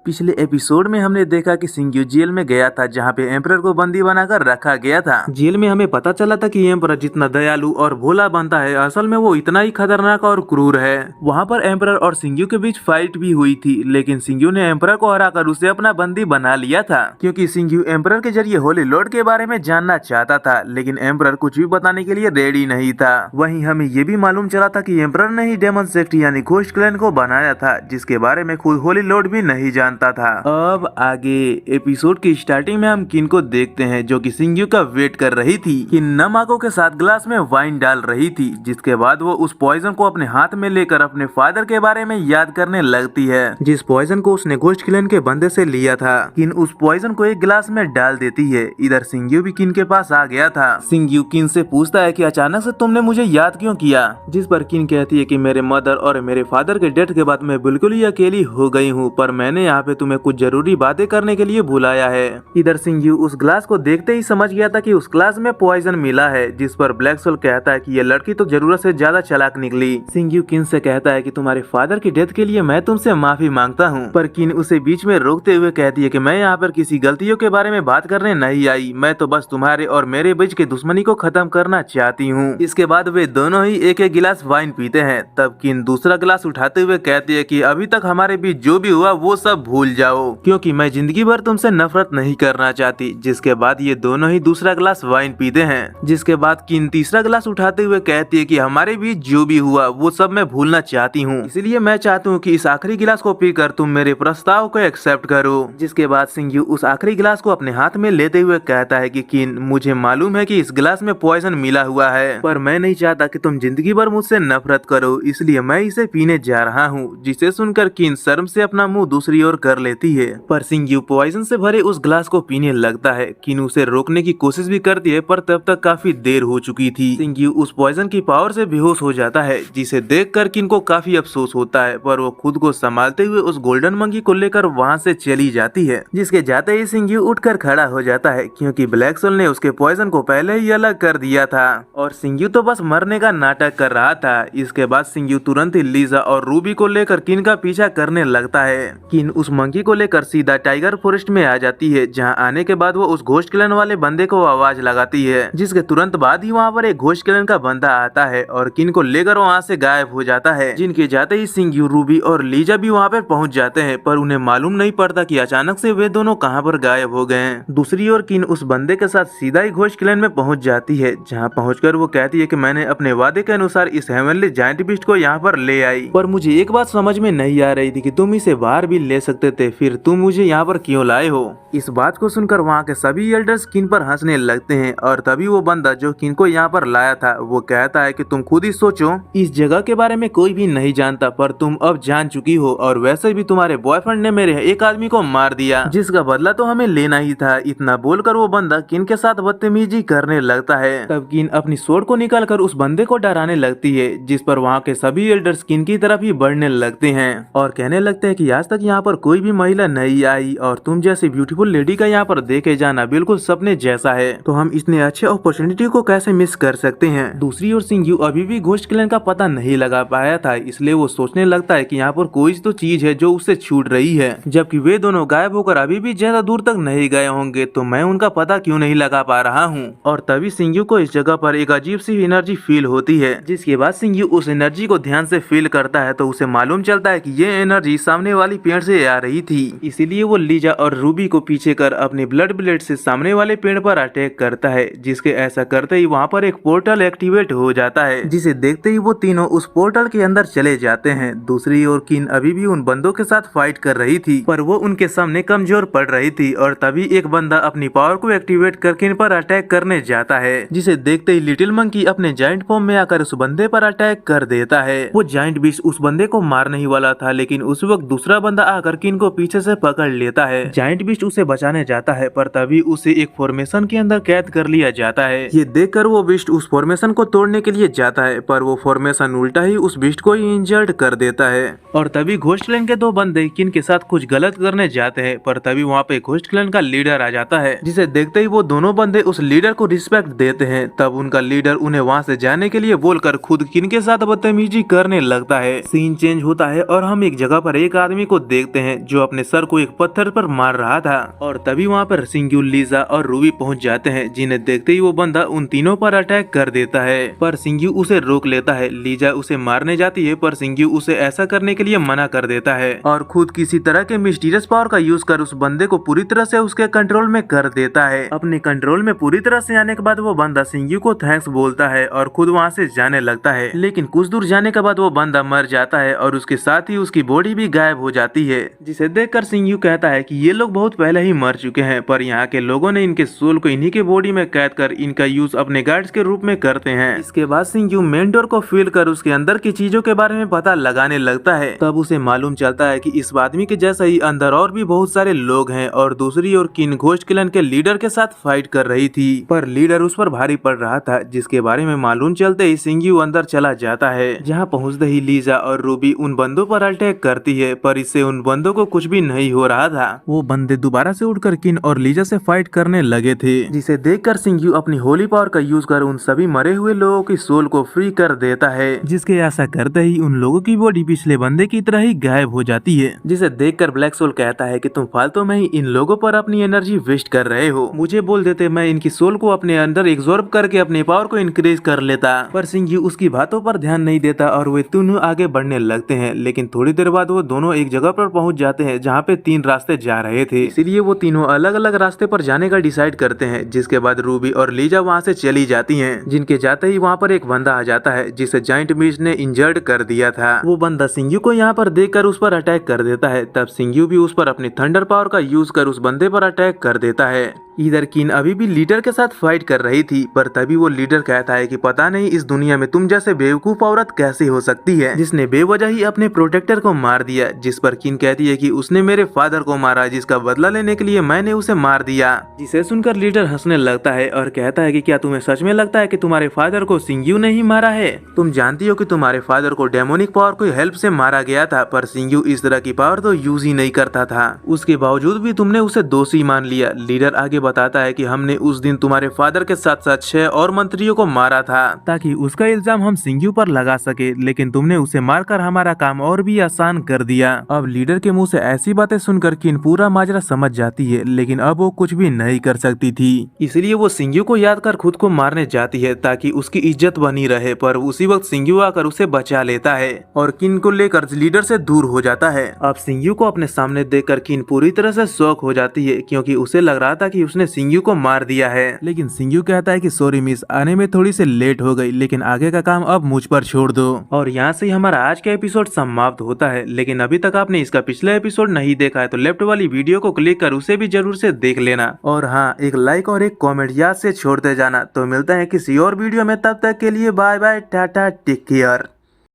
पिछले एपिसोड में हमने देखा कि सिंग्यू जेल में गया था जहां पे एम्परर को बंदी बनाकर रखा गया था। जेल में हमें पता चला था कि एम्परर जितना दयालु और भोला बनता है असल में वो इतना ही खतरनाक और क्रूर है। वहां पर एम्परर और सिंग्यू के बीच फाइट भी हुई थी, लेकिन सिंग्यू ने एम्परर को हराकर उसे अपना बंदी बना लिया था क्योंकि सिंग्यू एम्परर के जरिए होली लॉर्ड के बारे में जानना चाहता था, लेकिन एम्परर कुछ भी बताने के लिए रेडी नहीं था। वहीं हमें ये भी मालूम चला था कि एम्परर ने ही डेमन सेक्ट यानी घोस्ट क्लैन को बनाया था, जिसके बारे में खुद होली लॉर्ड भी नहीं जानता था। अब आगे एपिसोड की स्टार्टिंग में हम किन को देखते हैं जो कि सिंग्यू का वेट कर रही थी। किन नम आंखों के साथ ग्लास में वाइन डाल रही थी, जिसके बाद वो उस पॉइजन को अपने हाथ में लेकर अपने फादर के बारे में याद करने लगती है, जिस पॉइजन को उसने घोस्ट क्लैन के बंदे से लिया था। किन उस पॉइजन को एक गिलास में डाल देती है। इधर सिंग्यू भी किन के पास आ गया था। सिंग्यू किन से पूछता है कि अचानक से तुमने मुझे याद क्यों किया, जिस पर किन कहती है कि मेरे मदर और मेरे फादर के डेथ के बाद मैं बिल्कुल ही अकेली हो गई हूँ, पर मैंने यहाँ पे तुम्हें कुछ जरूरी बातें करने के लिए बुलाया है। इधर सिंग्यू उस ग्लास को देखते ही समझ गया था कि उस ग्लास में पॉइजन मिला है, जिस पर ब्लैक सोल कहता है कि ये लड़की तो जरूरत से ज्यादा चालाक निकली। सिंग्यू किन से कहता है कि तुम्हारे फादर की डेथ के लिए मैं तुमसे माफी मांगता हूँ, पर किन उसे बीच में रोकते हुए कहती है कि मैं यहाँ पर किसी गलतियों के बारे में बात करने नहीं आई, मैं तो बस तुम्हारे और मेरे बीच की दुश्मनी को खत्म करना चाहती हूँ। इसके बाद वे दोनों ही एक एक गिलास वाइन पीते हैं। तब किन दूसरा गिलास उठाते हुए कहती है कि अभी तक हमारे बीच जो भी हुआ वो सब भूल जाओ, क्योंकि मैं जिंदगी भर तुमसे नफरत नहीं करना चाहती। जिसके बाद ये दोनों ही दूसरा गिलास वाइन पीते हैं। जिसके बाद किन तीसरा गिलास उठाते हुए कहती है कि हमारे बीच जो भी हुआ वो सब मैं भूलना चाहती हूँ, इसलिए मैं चाहती हूँ कि इस आखिरी गिलास को पीकर तुम मेरे प्रस्ताव को एक्सेप्ट करो। जिसके बाद सिंग्यू उस आखिरी गिलास को अपने हाथ में लेते हुए कहता है कि किन, मुझे मालूम है कि इस गिलास में पॉइजन मिला हुआ है, पर मैं नहीं चाहता कि तुम जिंदगी भर मुझसे नफरत करो, इसलिए मैं इसे पीने जा रहा हूँ। जिसे सुनकर किन शर्म से अपना मुंह दूसरी ओर कर लेती है, पर सिंग्यू पॉइजन से भरे उस ग्लास को पीने लगता है। किन उसे रोकने की कोशिश भी करती है, पर तब तक काफी देर हो चुकी थी। सिंग्यू उस पॉइजन की पावर से बेहोश हो जाता है, जिसे देखकर किन को काफी अफसोस होता है, पर वो खुद को संभालते हुए उस गोल्डन मंकी को लेकर वहाँ से चली जाती है। जिसके जाते ही सिंग्यू उठकर खड़ा हो जाता है, क्योंकि ब्लैक सोल ने उसके पॉइजन को पहले ही अलग कर दिया था और सिंग्यू तो बस मरने का नाटक कर रहा था। इसके बाद सिंग्यू तुरंत ही लीजा और रूबी को लेकर किन का पीछा करने लगता है। किन उस मंकी को लेकर सीधा टाइगर फॉरेस्ट में आ जाती है, जहां आने के बाद वो उस घोस्ट क्लैन वाले बंदे को आवाज लगाती है, जिसके तुरंत बाद ही वहां पर एक घोस्ट क्लैन का बंदा आता है और किन को लेकर वहां से गायब हो जाता है। जिनके जाते ही सिंग्यू, रूबी और लीजा भी वहां पर पहुंच जाते हैं, पर उन्हें मालूम नहीं पड़ता कि अचानक से वे दोनों कहां पर गायब हो गए हैं। दूसरी ओर किन उस बंदे के साथ सीधा ही घोस्ट क्लैन में पहुंच जाती है, जहां पहुंचकर वो कहती है कि मैंने अपने वादे के अनुसार इस हेवनली जायंट बीस्ट को यहाँ पर ले आई, पर मुझे एक बात समझ में नहीं आ रही थी कि तुम इसे बाहर भी ले सकते थे, फिर तुम मुझे यहाँ पर क्यों लाए हो। इस बात को सुनकर वहाँ के सभी एल्डर्स किन पर हंसने लगते हैं और तभी वो बंदा जो किन को यहाँ पर लाया था वो कहता है कि तुम खुद ही सोचो, इस जगह के बारे में कोई भी नहीं जानता, पर तुम अब जान चुकी हो और वैसे भी तुम्हारे बॉयफ्रेंड ने मेरे एक आदमी को मार दिया, जिसका बदला तो हमें लेना ही था। इतना बोलकर वो बंदा किन के साथ बदतमीजी करने लगता है। तब किन अपनी स्वॉर्ड को निकालकर उस बंदे को डराने लगती है, जिस पर वहाँ के सभी एल्डर्स किन की तरफ ही बढ़ने लगते हैं और कहने लगते हैं कि आज तक यहाँ पर कोई भी महिला नहीं आई और तुम जैसी ब्यूटीफुल लेडी का यहाँ पर देखे जाना बिल्कुल सपने जैसा है, तो हम इतने अच्छे अपॉर्चुनिटी को कैसे मिस कर सकते हैं। दूसरी ओर सिंग्यू अभी भी घोस्ट क्लैन का पता नहीं लगा पाया था, इसलिए वो सोचने लगता है कि यहाँ पर कोई तो चीज है जो उससे छूट रही है, जबकि वे दोनों गायब होकर अभी भी ज्यादा दूर तक नहीं गए होंगे, तो मैं उनका पता क्यों नहीं लगा पा रहा हूँ। और तभी सिंग्यू को इस जगह पर एक अजीब सी एनर्जी फील होती है, जिसके बाद सिंग्यू उस एनर्जी को ध्यान से फील करता है, तो उसे मालूम चलता है कि ये एनर्जी सामने वाली पेड़ से आ रही थी। इसीलिए वो लीजा और रूबी को पीछे कर अपने ब्लड ब्लेड से सामने वाले पेड़ पर अटैक करता है, जिसके ऐसा करते ही वहाँ पर एक पोर्टल एक्टिवेट हो जाता है, जिसे देखते ही वो तीनों उस पोर्टल के अंदर चले जाते हैं। दूसरी ओर किन अभी भी उन बंदों के साथ फाइट कर रही थी, पर वो उनके सामने कमजोर पड़ रही थी और तभी एक बंदा अपनी पावर को एक्टिवेट कर किन पर अटैक करने जाता है, जिसे देखते ही लिटिल मंकी अपने जायंट फॉर्म में आकर उस बंदे पर अटैक कर देता है। वो जायंट बीस्ट उस बंदे को मारने ही वाला था, लेकिन उस वक्त दूसरा बंदा आकर किन को पीछे से पकड़ लेता है। जायंट बीस्ट उसे बचाने जाता है, पर तभी उसे एक फॉर्मेशन के अंदर कैद कर लिया जाता है। ये देखकर वो बीस्ट उस फॉर्मेशन को तोड़ने के लिए जाता है, पर वो फॉर्मेशन उल्टा ही उस बीस्ट को ही इंजर्ड कर देता है। और तभी घोस्ट क्लैन के दो बंदे किन के साथ कुछ गलत करने जाते हैं, पर तभी वहाँ पे घोस्ट क्लैन का लीडर आ जाता है, जिसे देखते ही वो दोनों बंदे उस लीडर को रिस्पेक्ट देते हैं। तब उनका लीडर उन्हें वहाँ से जाने के लिए बोलकर खुद किन के साथ बदतमीजी करने लगता है। सीन चेंज होता है और हम एक जगह पर एक आदमी को देखते हैं हैं जो अपने सर को एक पत्थर पर मार रहा था। और तभी वहाँ पर सिंग्यू, लीजा और रूबी पहुँच जाते हैं, जिन्हें देखते ही वो बंदा उन तीनों पर अटैक कर देता है। पर सिंग्यू उसे रोक लेता है। लीजा उसे मारने जाती है पर सिंग्यू उसे ऐसा करने के लिए मना कर देता है और खुद किसी तरह के मिस्टीरियस पावर का यूज कर उस बंदे को पूरी तरह से उसके कंट्रोल में कर देता है। अपने कंट्रोल में पूरी तरह से आने के बाद वो बंदा सिंग्यू को थैंक्स बोलता है और खुद वहाँ से जाने लगता है। लेकिन कुछ दूर जाने के बाद वो बंदा मर जाता है और उसके साथ ही उसकी बॉडी भी गायब हो जाती है, जिसे देखकर सिंग्यू कहता है कि ये लोग बहुत पहले ही मर चुके हैं, पर यहाँ के लोगों ने इनके सोल को इन्हीं के बॉडी में कैद कर इनका यूज अपने गार्ड्स के रूप में करते हैं। इसके बाद सिंग्यू मेन डोर को फील कर उसके अंदर की चीजों के बारे में पता लगाने लगता है। तब उसे मालूम चलता है कि इस आदमी के जैसा ही अंदर और भी बहुत सारे लोग हैं और दूसरी ओर किन घोस्ट क्लैन के लीडर के साथ फाइट कर रही थी, पर लीडर उस पर भारी पड़ रहा था, जिसके बारे में मालूम चलते ही सिंग्यू अंदर चला जाता है। जहाँ पहुँचते ही लीजा और रूबी उन बंदों पर अटैक करती है, पर इससे उन बंदों को कुछ भी नहीं हो रहा था। वो बंदे दोबारा से उठकर किन और लीजा से फाइट करने लगे थे, जिसे देखकर सिंग्यू अपनी होली पावर का यूज कर उन सभी मरे हुए लोगों की सोल को फ्री कर देता है, जिसके ऐसा करते ही उन लोगों की बॉडी पिछले बंदे की तरह ही गायब हो जाती है। जिसे देखकर ब्लैक सोल कहता है कि तुम फालतू में ही इन लोगों पर अपनी एनर्जी वेस्ट कर रहे हो, मुझे बोल देते मैं इनकी सोल को अपने अंदर एब्जॉर्ब करके अपने पावर को इंक्रीज कर लेता। पर सिंग्यू उसकी बातों पर ध्यान नहीं देता और वे दोनों आगे बढ़ने लगते हैं। लेकिन थोड़ी देर बाद वो दोनों एक जगह पर पहुंच जाते हैं जहाँ पे 3 रास्ते जा रहे थे, इसलिए वो तीनों अलग अलग रास्ते पर जाने का डिसाइड करते हैं। जिसके बाद रूबी और लीजा वहाँ से चली जाती हैं, जिनके जाते ही वहाँ पर एक बंदा आ जाता है जिसे जाइंट मीच ने इंजर्ड कर दिया था। वो बंदा सिंग्यू को यहाँ पर देखकर उस पर अटैक कर देता है। तब सिंग्यू भी उस पर अपनी थंडर पावर का यूज कर उस बंदे पर अटैक कर देता है। इधर किन अभी भी लीडर के साथ फाइट कर रही थी, पर तभी वो लीडर कहता है कि पता नहीं इस दुनिया में तुम जैसे बेवकूफ औरत कैसे हो सकती है जिसने बेवजह ही अपने प्रोटेक्टर को मार दिया। जिस पर किन कहती है कि उसने मेरे फादर को मारा, जिसका बदला लेने के लिए मैंने उसे मार दिया। जिसे सुनकर लीडर हंसने लगता है और कहता है कि क्या तुम्हें सच में लगता है कि तुम्हारे फादर को सिंग्यू ने ही मारा है? तुम जानती हो कि तुम्हारे फादर को डेमोनिक पावर की हेल्प से मारा गया था, पर सिंग्यू इस तरह की पावर तो यूज ही नहीं करता था। उसके बावजूद भी तुमने उसे दोषी मान लिया। लीडर आगे बताता है कि हमने उस दिन तुम्हारे फादर के साथ साथ 6 और मंत्रियों को मारा था ताकि उसका इल्जाम हम सिंग्यू पर लगा सके, लेकिन तुमने उसे मारकर हमारा काम और भी आसान कर दिया। अब लीडर के मुंह से ऐसी बातें सुनकर किन पूरा माजरा समझ जाती है, लेकिन अब वो कुछ भी नहीं कर सकती थी, इसलिए वो सिंग्यू को याद कर खुद को मारने जाती है ताकि उसकी इज्जत बनी रहे। पर उसी वक्त सिंग्यू आकर उसे बचा लेता है और किन को लेकर लीडर से दूर हो जाता है। अब सिंग्यू को अपने सामने देखकर किन पूरी तरह से शॉक हो जाती है, क्योंकि उसे लग रहा था कि उसने सिंग्यू को मार दिया है। लेकिन सिंग्यू कहता है कि सॉरी मिस, आने में थोड़ी सी लेट हो गई, लेकिन आगे का काम अब मुझ पर छोड़ दो। और यहाँ से हमारा आज का एपिसोड समाप्त होता है। लेकिन अभी तक आपने इसका पिछला एपिसोड नहीं देखा है तो लेफ्ट वाली वीडियो को क्लिक कर उसे भी जरूर से देख लेना। और हाँ, एक लाइक और एक कॉमेंट याद से छोड़ते जाना। तो मिलता है किसी और वीडियो में, तब तक के लिए bye bye, tata, take care.